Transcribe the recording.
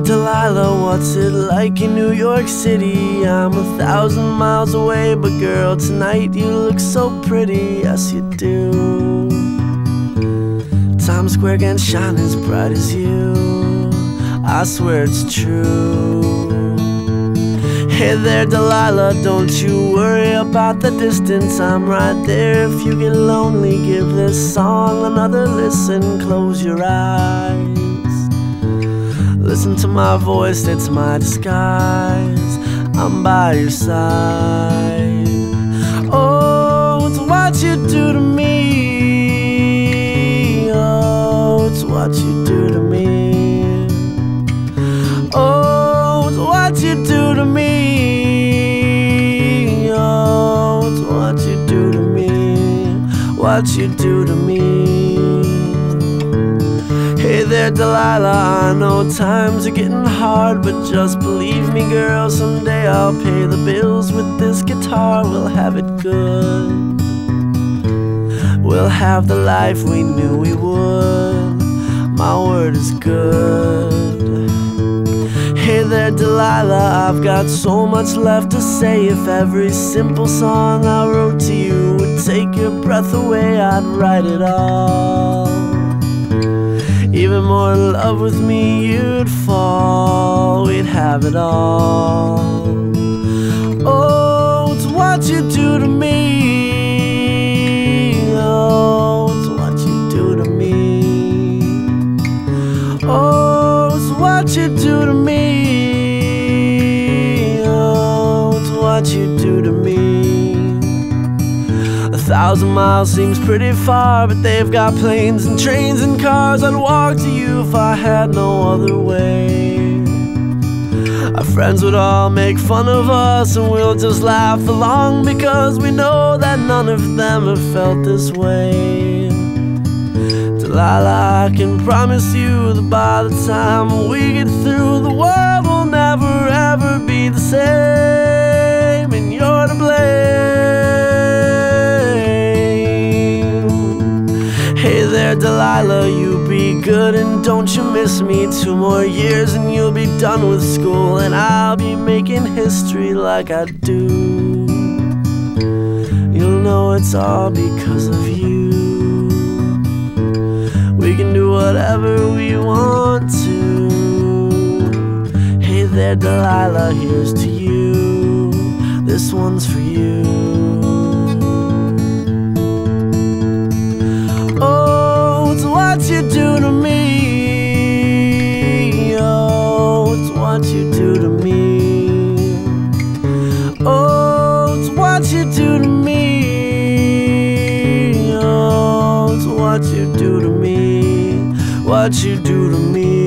Delilah, what's it like in New York City? I'm 1,000 miles away, but girl, tonight you look so pretty, yes you do. Times Square can shine as bright as you, I swear it's true. Hey there Delilah, don't you worry about the distance, I'm right there. If you get lonely, give this song another listen. Close your eyes, listen to my voice, it's my disguise, I'm by your side. Oh, it's what you do to me, oh, it's what you do to me. Oh, it's what you do to me, oh, it's what you do to me, what you do to me. Hey there Delilah, I know times are getting hard, but just believe me girl, someday I'll pay the bills with this guitar. We'll have it good, we'll have the life we knew we would, my word is good. Hey there Delilah, I've got so much left to say. If every simple song I wrote to you would take your breath away, I'd write it all. Even more in love with me you'd fall, we'd have it all. Oh, it's what you do to me, oh, it's what you do to me. Oh, it's what you do to me, oh, it's what you do to me. 1,000 miles seems pretty far, but they've got planes and trains and cars. I'd walk to you if I had no other way. Our friends would all make fun of us, and we'll just laugh along, because we know that none of them have felt this way. Delilah, I can promise you that by the time we get through, the world will never ever be the same, and you're to blame. Hey there Delilah, you be good and don't you miss me. 2 more years and you'll be done with school, and I'll be making history like I do. You'll know it's all because of you. We can do whatever we want to. Hey there Delilah, here's to you, this one's for you. Oh, it's what you do to me, oh, it's what you do to me. Oh, it's what you do to me, oh, it's what you do to me, what you do to me.